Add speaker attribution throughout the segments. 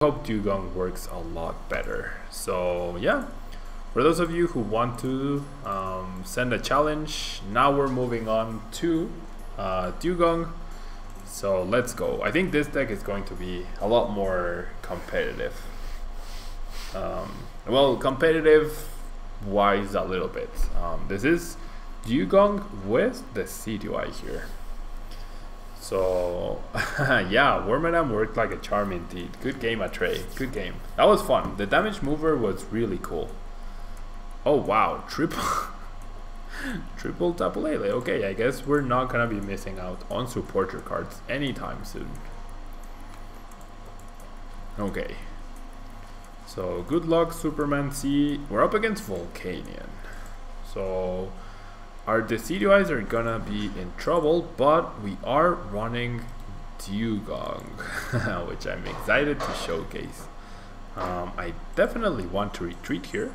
Speaker 1: hope Dewgong works a lot better. So yeah, for those of you who want to send a challenge, now we're moving on to Dewgong. So let's go. I think this deck is going to be a lot more competitive. Well, competitive wise a little bit. This is Dewgong with the Decidueye here. So yeah, Wormadam worked like a charm indeed. Good game, Atray. Good game. That was fun. The damage mover was really cool. Oh wow, triple Tablele. Okay, I guess we're not gonna be missing out on supporter cards anytime soon. Okay. So good luck, Superman C. We're up against Volcanion. So our Decidueyes are gonna be in trouble, but we are running Dewgong, which I'm excited to showcase. I definitely want to retreat here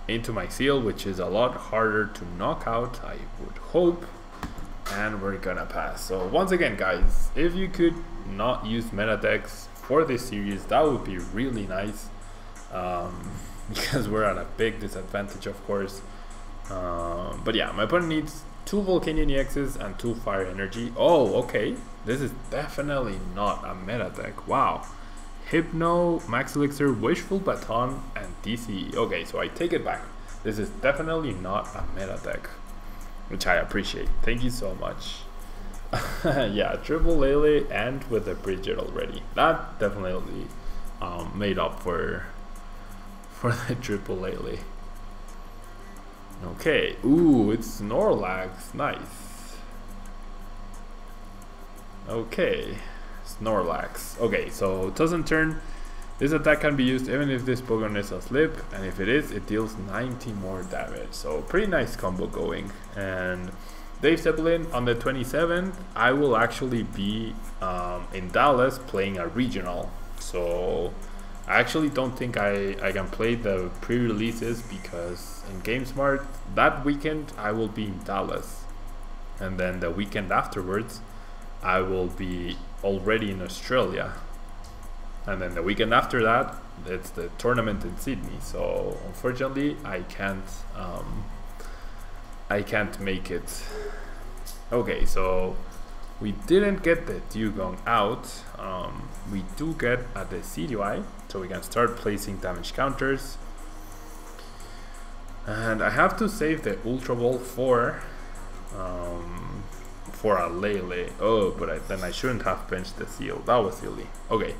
Speaker 1: into my seal, which is a lot harder to knock out, I would hope, and we're gonna pass. So once again, guys, if you could not use meta decks for this series, that would be really nice, because we're at a big disadvantage, of course. But yeah, my opponent needs 2 Volcanion EXs and 2 Fire Energy. Oh, okay. This is definitely not a meta deck. Wow. Hypno, Max Elixir, Wishful Baton, and DCE. Okay, so I take it back. This is definitely not a meta deck, which I appreciate. Thank you so much. Yeah, triple Lele and with the Bridget already. That definitely made up for the triple Lele. Okay, ooh, it's Snorlax, nice. Okay, Snorlax. Okay, so doesn't turn. This attack can be used even if this Pokemon is asleep, and if it is, it deals 90 more damage. So pretty nice combo going. And Dave Zeppelin, on the 27th, I will actually be in Dallas playing a regional. So I actually don't think I can play the pre-releases because in GameSmart that weekend I will be in Dallas, and then the weekend afterwards I will be already in Australia, and then the weekend after that it's the tournament in Sydney. So unfortunately I can't make it. Okay, so we didn't get the Dewgong out. We do get a Decidueye, so we can start placing damage counters. And I have to save the Ultra Ball for a Lele. Oh, but then I shouldn't have benched the Seal. That was silly. Okay.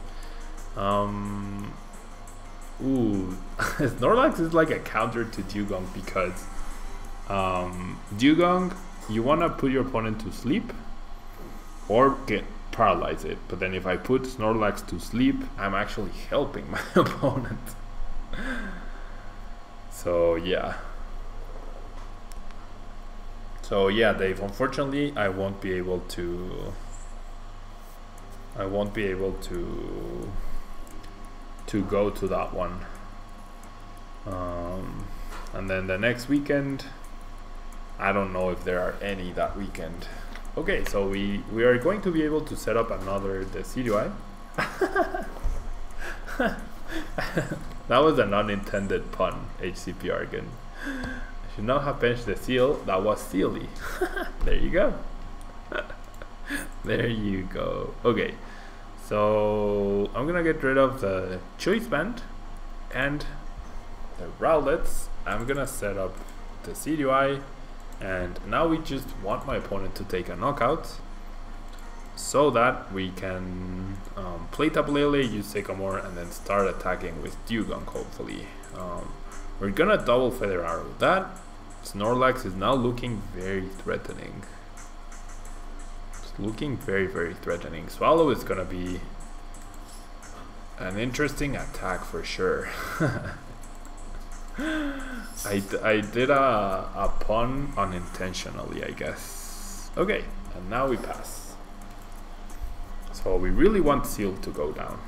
Speaker 1: Ooh, Snorlax is like a counter to Dewgong because Dewgong, you wanna put your opponent to sleep or paralyze it, but then if I put Snorlax to sleep, I'm actually helping my opponent. So yeah, Dave, unfortunately I won't be able to go to that one. And then the next weekend, I don't know if there are any that weekend. Okay, so we are going to be able to set up another Decidueye. That was an unintended pun, HCP Argon. I should not have benched the Seal. That was silly. There you go. There you go. Okay, so I'm gonna get rid of the Choice Band and the Rowlets. I'm gonna set up the Decidueye. And now we just want my opponent to take a knockout so that we can play Tablele, use Sycamore, and then start attacking with Dewgong, hopefully. We're gonna double Feather Arrow that. Snorlax is now looking very threatening. It's looking very, very threatening. Swallow is gonna be an interesting attack for sure. I did a pun unintentionally, I guess. Okay, and now we pass. So we really want Seal to go down.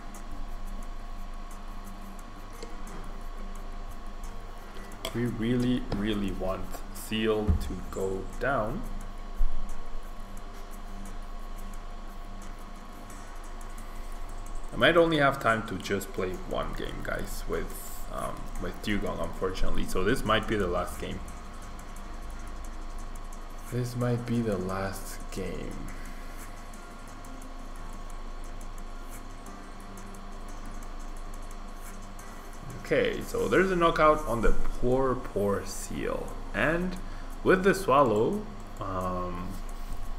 Speaker 1: We really, really want Seal to go down. might only have time to just play one game, guys, with Dewgong, unfortunately. So this might be the last game. This might be the last game. Okay, so there's a knockout on the poor seal, and with the swallow,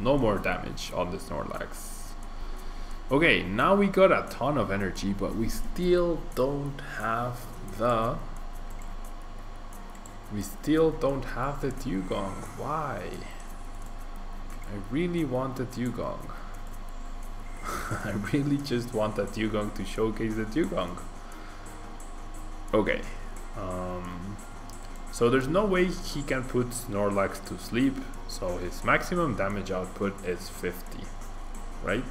Speaker 1: no more damage on the Snorlax. Okay, now we got a ton of energy, but we still don't have the Dewgong. Why? I really want the Dewgong. I really just want the Dewgong to showcase the Dewgong. Okay, so there's no way he can put Snorlax to sleep, so his maximum damage output is 50, right?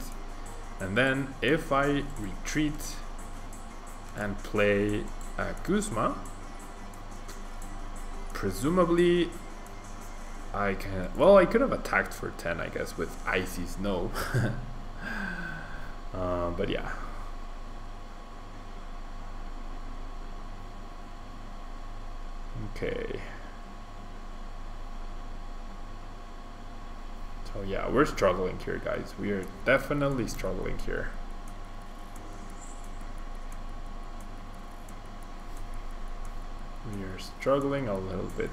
Speaker 1: And then if I retreat and play a Guzma, presumably I can, well, I could have attacked for 10, I guess, with Icy Snow. But yeah. Okay. So yeah, we're struggling here, guys. We are definitely struggling here. We are struggling a little bit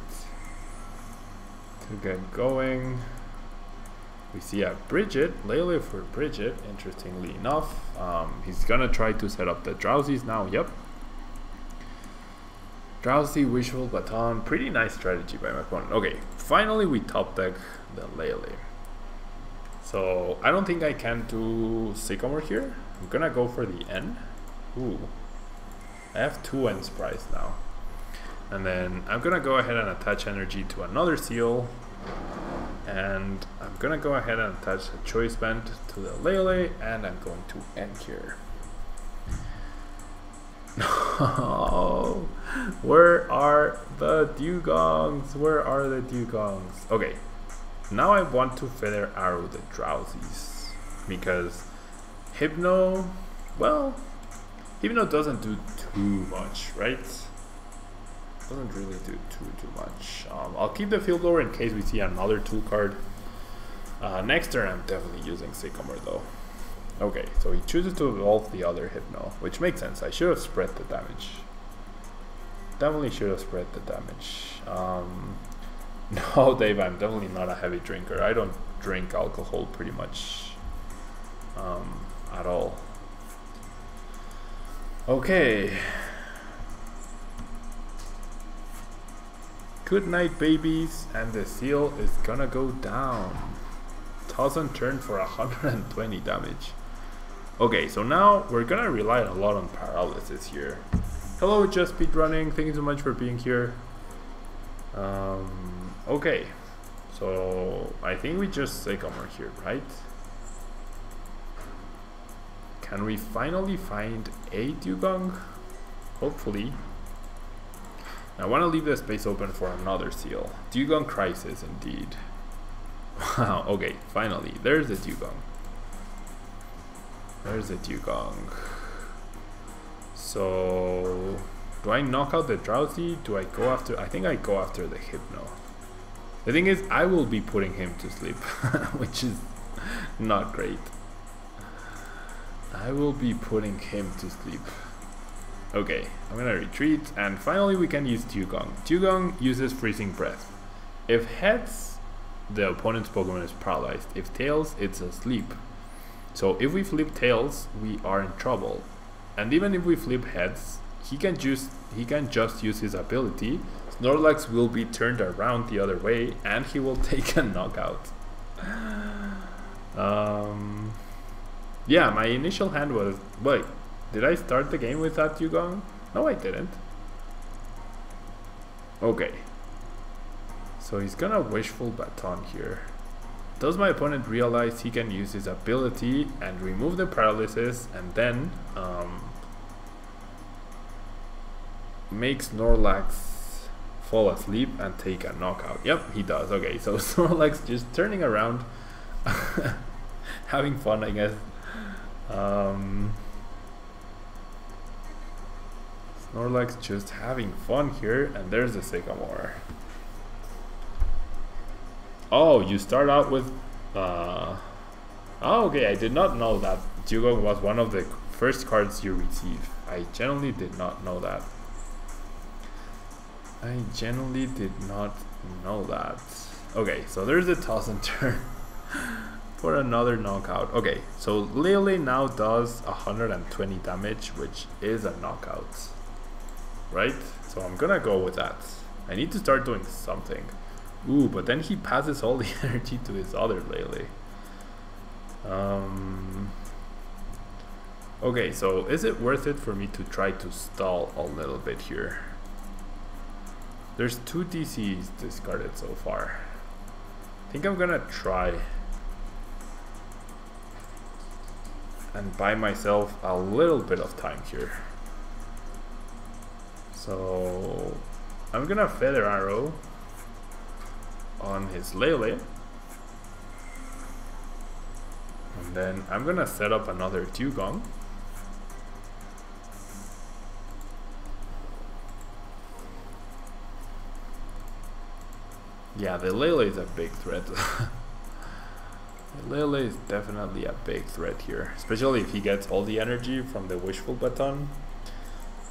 Speaker 1: to get going. We see a Bridget, Lele for Bridget, interestingly enough. He's gonna try to set up the Drowsies now, yep. Drowsy, Wishful Baton, pretty nice strategy by my opponent. Okay, finally we top deck the Lele. So I don't think I can do Sycamore here. I'm gonna go for the N. Ooh, I have 2 N's prize now. And then I'm gonna go ahead and attach energy to another seal. And I'm gonna go ahead and attach a Choice Band to the Lele, and I'm going to end here. No, where are the Dewgongs? Where are the Dewgongs? Okay, now I want to Feather Arrow the Drowsies because Hypno, well, Hypno doesn't do too much, right? Doesn't really do too much. I'll keep the Field Blower in case we see another tool card. Next turn I'm definitely using Sycamore though. Okay, so he chooses to evolve the other Hypno, which makes sense. I should have spread the damage. Definitely should have spread the damage. No, Dave, I'm definitely not a heavy drinker. I don't drink alcohol pretty much at all. Okay. Good night, babies, and the seal is gonna go down. Toss on turn for 120 damage. Okay, so now we're gonna rely a lot on paralysis here. Hello, Just Speed Running. Thank you so much for being here. Okay, so I think we just Sycamore here, right? Can we finally find a Dewgong? Hopefully. I want to leave the space open for another seal. Dewgong Crisis, indeed. Wow, okay, finally, there's the Dewgong. There's the Dewgong. So, do I knock out the Drowsy? Do I go after, I think I go after the Hypno. The thing is, I will be putting him to sleep, which is not great. I will be putting him to sleep. Okay, I'm gonna retreat, and finally we can use Dewgong. Dewgong uses Freezing Breath. If heads, the opponent's Pokemon is paralyzed. If tails, it's asleep. So if we flip tails, we are in trouble. And even if we flip heads, he can just use his ability. Snorlax will be turned around the other way, and he will take a knockout. Yeah, my initial hand was, wait, did I start the game with that Dewgong? No, I didn't. Okay. So he's gonna Wishful Baton here. Does my opponent realize he can use his ability and remove the paralysis and then make Snorlax fall asleep and take a knockout? Yep, he does. Okay, so Snorlax just turning around, having fun, I guess. Snorlax just having fun here, and there's the Sycamore. Oh, you start out with... Oh, okay, I did not know that Dewgong was one of the first cards you receive. I genuinely did not know that. I genuinely did not know that. Okay, so there's a toss and turn for another knockout. Okay, so Lily now does 120 damage, which is a knockout. Right? So I'm gonna go with that. I need to start doing something. Ooh, but then he passes all the energy to his other Lele. Okay, so is it worth it for me to try to stall a little bit here? There's 2 DCs discarded so far. I think I'm gonna try and buy myself a little bit of time here. So I'm gonna Feather Arrow on his Lele, and then I'm gonna set up another Dewgong. Yeah, the Lele is a big threat. The Lele is definitely a big threat here, especially if he gets all the energy from the Wishful Baton.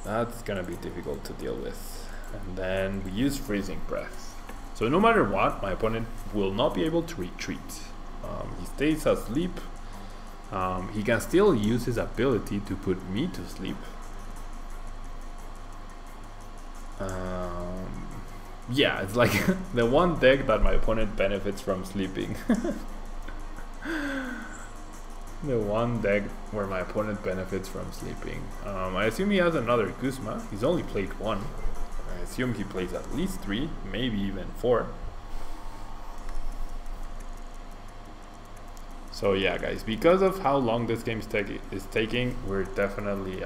Speaker 1: That's gonna be difficult to deal with. And then we use Freezing Breath. So no matter what, my opponent will not be able to retreat. He stays asleep. He can still use his ability to put me to sleep. Yeah, it's like the one deck that my opponent benefits from sleeping. The one deck where my opponent benefits from sleeping. I assume he has another Guzma. He's only played 1. I assume he plays at least 3, maybe even 4. So yeah, guys, because of how long this game is taking, we're definitely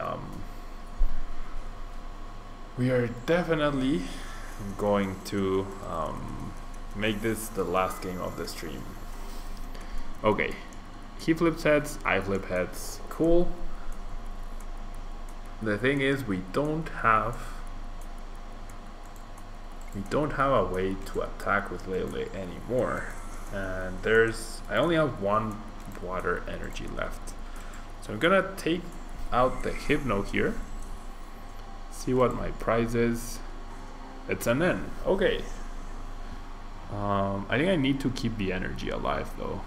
Speaker 1: going to make this the last game of the stream. Okay, he flips heads, I flip heads. Cool. The thing is, we don't have a way to attack with Lele anymore, and I only have 1 water energy left, so I'm gonna take out the Hypno here, see what my prize is. It's an N. Okay. I think I need to keep the energy alive though,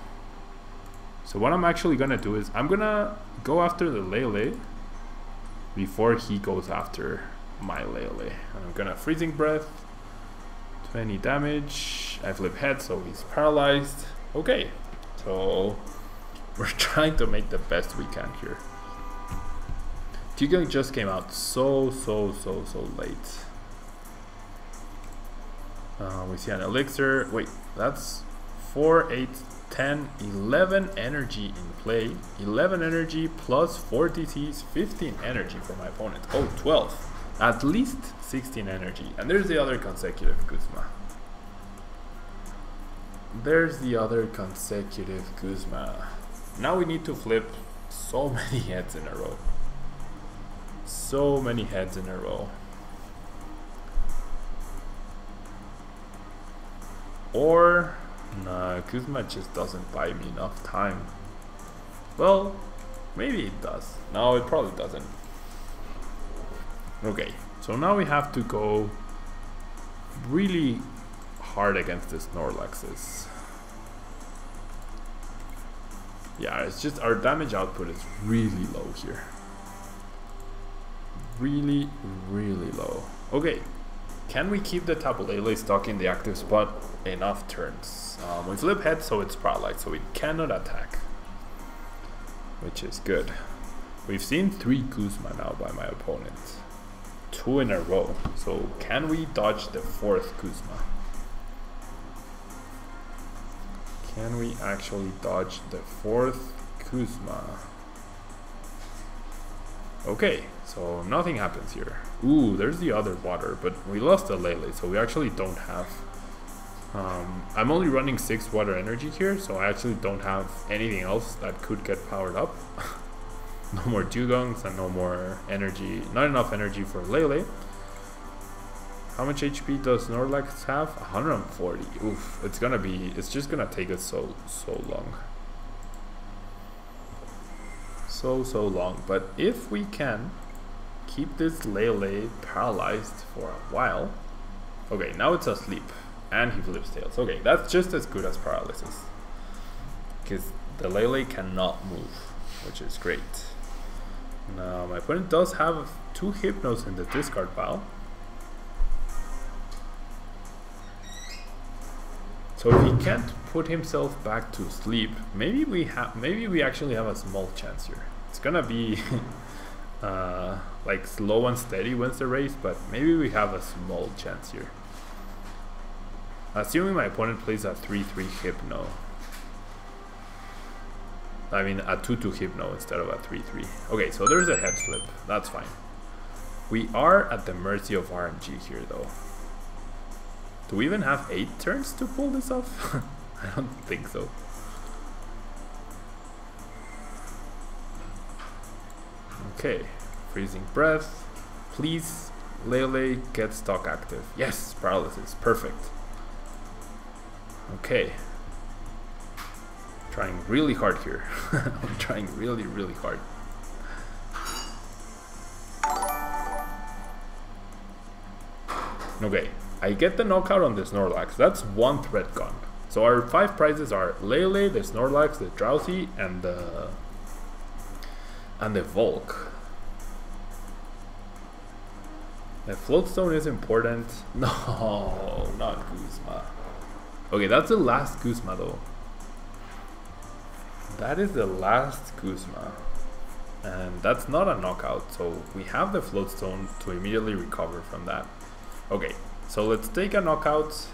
Speaker 1: so what I'm actually gonna do is I'm gonna go after the Lele before he goes after my Lele, and I'm gonna Freezing Breath, 20 damage. I flip head, so he's paralyzed. Okay, so we're trying to make the best we can here. Dewgong just came out so late. We see an elixir. Wait, that's 4, 8, 10, 11 energy in play. 11 energy plus 4 DCs, 15 energy for my opponent. Oh, 12. At least 16 energy. And there's the other consecutive Guzma. There's the other consecutive Guzma. Now we need to flip so many heads in a row. So many heads in a row. Or, nah, Guzma just doesn't buy me enough time. Well, maybe it does. No, it probably doesn't. Okay, so now we have to go really hard against the Snorlaxes. Yeah, it's just our damage output is really low here. Really low. Okay, can we keep the Tapu Lele stuck in the active spot enough turns? We flip head, so it's paralyzed, so it cannot attack, which is good. We've seen 3 Guzma now by my opponent. 2 in a row. So can we dodge the 4th Guzma? Can we actually dodge the 4th Guzma? Okay, so nothing happens here. Ooh, there's the other water, but we lost the Lele, so we actually don't have... I'm only running 6 water energy here, so I actually don't have anything else that could get powered up. No more Dewgongs and no more energy. Not enough energy for Lele. How much HP does Snorlax have? 140. Oof, it's just gonna take us so long. So long. But if we can keep this Lele paralyzed for a while. Okay, now it's asleep. And he flips tails. Okay, that's just as good as paralysis. Because the Lele cannot move, which is great. Now, my opponent does have 2 Hypnos in the discard pile. So if he can't put himself back to sleep, maybe we actually have a small chance here. It's gonna be like slow and steady wins the race, but maybe we have a small chance here. Assuming my opponent plays a 3-3 Hypno. I mean a 2-2 Hypno instead of a 3-3. Okay, so there's a head flip. That's fine. We are at the mercy of RNG here though. Do we even have 8 turns to pull this off? I don't think so. Okay, freezing breath. Please, Lele, get stock active. Yes, paralysis, perfect. Okay. Trying really hard here. I'm trying really hard. Okay, I get the knockout on the Snorlax. That's 1 threat gone. So our 5 prizes are Lele, the Snorlax, the Drowsy, and the Volk. The Floatstone is important. No, not Guzma. Okay, that's the last Guzma though. That is the last Guzma. And that's not a knockout, so we have the Floatstone to immediately recover from that. Okay, so let's take a knockout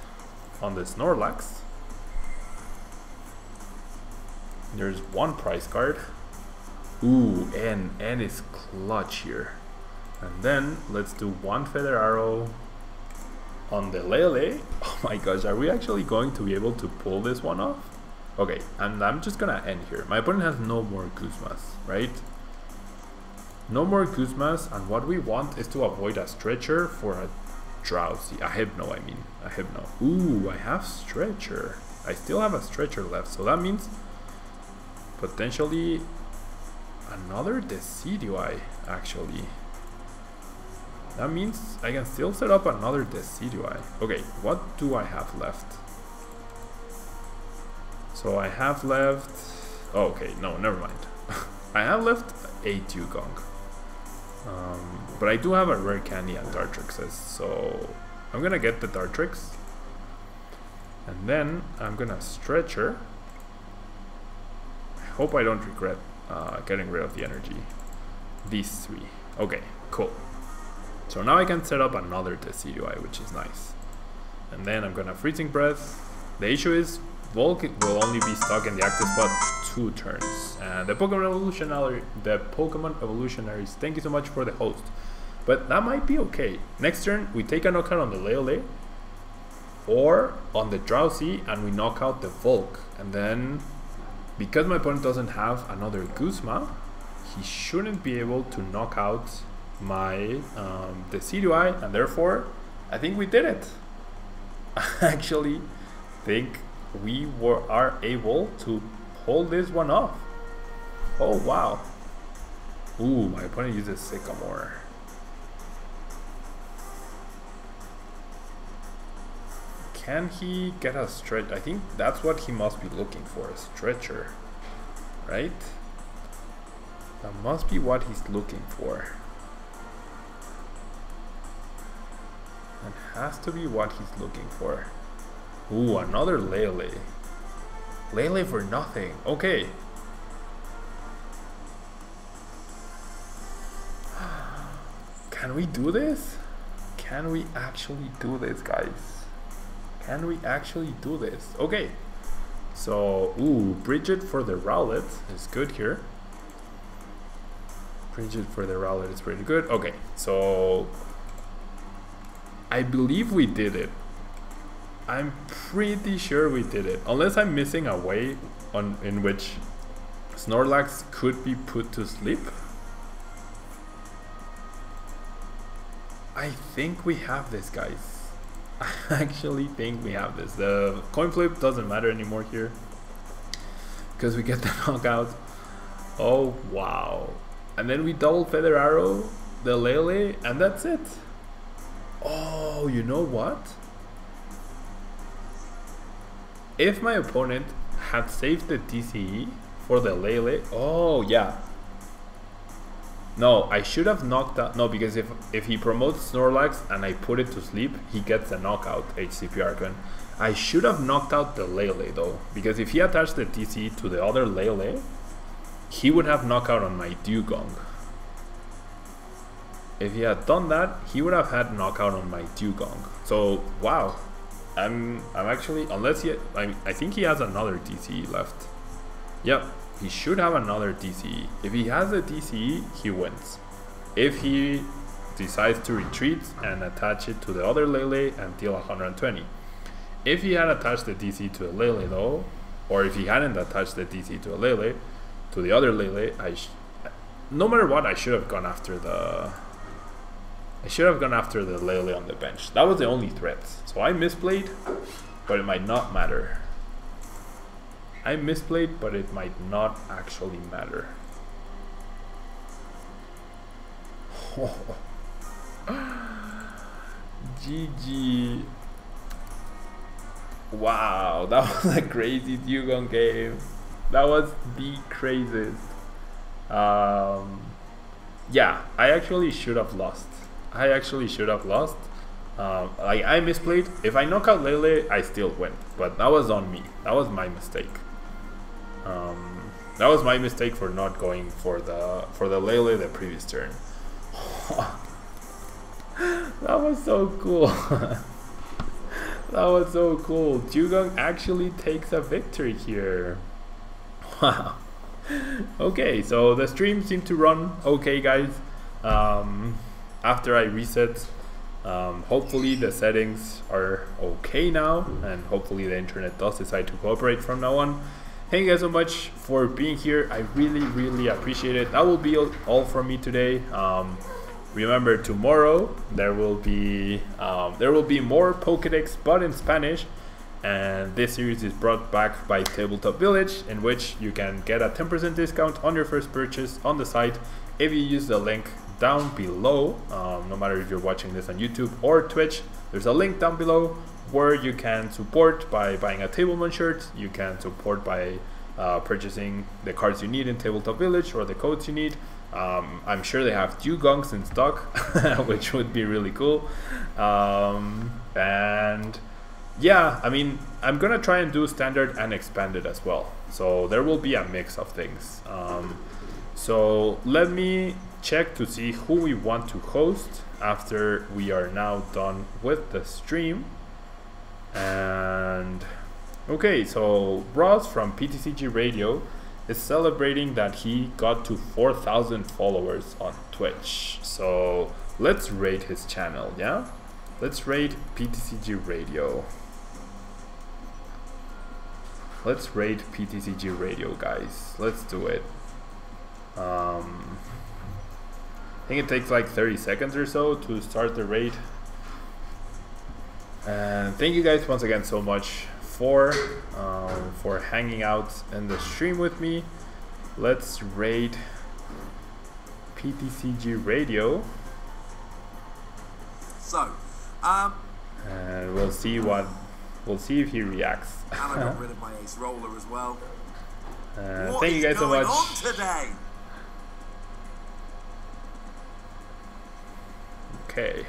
Speaker 1: on the Snorlax. There's 1 prize card. Ooh, N is clutch here. And then let's do 1 Feather Arrow on the Lele. Oh my gosh, are we actually going to be able to pull this one off? Okay, and I'm just gonna end here. My opponent has no more Guzmas, right? No more Guzmas, and what we want is to avoid a Stretcher for a Drowsy. A Hypno, I mean. A Hypno. Ooh, I have Stretcher. I still have a Stretcher left, so that means potentially another Decidueye, actually. That means I can still set up another Decidueye. Okay, what do I have left? So I have left... Oh, okay, no, never mind. I have left a Dewgong. But I do have a Rare Candy and Dartrixes, so I'm gonna get the Dartrix. And then I'm gonna Stretcher. I hope I don't regret getting rid of the energy. These 3. Okay, cool. So now I can set up another Decidueye, which is nice. And then I'm gonna Freezing Breath. The issue is Volk will only be stuck in the active spot 2 turns. And the Pokemon Evolutionaries, thank you so much for the host. But that might be okay. Next turn, we take a knockout on the Lele or on the Drowsy, and we knock out the Volk. And then, because my opponent doesn't have another Guzma, he shouldn't be able to knock out my Decidueye, and therefore, I think we did it. I actually think we are able to pull this one off. Oh wow. Ooh, my opponent uses Sycamore. Can he get a stretch? I think that's what he must be looking for, a Stretcher, right? That must be what he's looking for. It has to be what he's looking for. Ooh, another Lele. Lele for nothing. Okay. Can we do this? Can we actually do this, guys? Can we actually do this? Okay. So, ooh, Bridget for the Rowlet is good here. Bridget for the Rowlet is pretty good. Okay, so I believe we did it. I'm pretty sure we did it. Unless I'm missing a way in which Snorlax could be put to sleep. I think we have this, guys. I actually think we have this. The coin flip doesn't matter anymore here because we get the knockout. Oh wow. And then we double Feather Arrow, the Lele, and that's it. Oh, you know what? If my opponent had saved the TCE for the Lele, oh yeah. No, I should have knocked out. No, because if he promotes Snorlax and I put it to sleep, he gets a knockout HCP Archon. I should have knocked out the Lele though, because if he attached the TCE to the other Lele, he would have knockout on my Dewgong. If he had done that, he would have had knockout on my Dewgong. So wow, I'm actually, unless he, I think he has another DCE left. Yep, he should have another DCE. If he has a DCE, he wins. If he decides to retreat and attach it to the other Lele and deal 120. If he had attached the DC to a Lele though, or if he hadn't attached the DC to a Lele, to the other Lele, no matter what, I should have gone after the Lele on the bench. That was the only threat. So I misplayed, but it might not matter. I misplayed, but it might not actually matter. GG. Wow, that was a crazy Dewgong game. That was the craziest. Yeah, I actually should have lost. Like, I misplayed. If I knock out Lele, I still win. But that was on me. That was my mistake. That was my mistake for not going for the Lele the previous turn. That was so cool. That was so cool. Dewgong actually takes a victory here. Wow. Okay, so the stream seemed to run okay, guys. After I reset, hopefully the settings are okay now, and hopefully the internet does decide to cooperate from now on. Thank you guys so much for being here. I really appreciate it. That will be all from me today. Remember, tomorrow there will be more Pokédex, but in Spanish, and this series is brought back by Tabletop Village, in which you can get a 10% discount on your first purchase on the site if you use the link down below. No matter if you're watching this on YouTube or Twitch, there's a link down below where you can support by buying a Tablemon shirt. You can support by purchasing the cards you need in Tabletop Village or the codes you need. I'm sure they have Dewgongs in stock, which would be really cool. And yeah, I mean, I'm gonna try and do standard and expanded as well. So there will be a mix of things. So let me check to see who we want to host after we are now done with the stream. And okay, so Ross from PTCG Radio is celebrating that he got to 4,000 followers on Twitch. So let's rate his channel, yeah? Let's rate PTCG Radio. Let's rate PTCG Radio, guys. Let's do it. I think it takes like 30 seconds or so to start the raid. And thank you guys once again so much for hanging out in the stream with me. Let's rate PTCG Radio.
Speaker 2: So,
Speaker 1: and we'll see if he reacts.
Speaker 2: and I got rid of my ace roller as well.
Speaker 1: Thank you guys so much.
Speaker 2: What is going on today?
Speaker 1: Okay.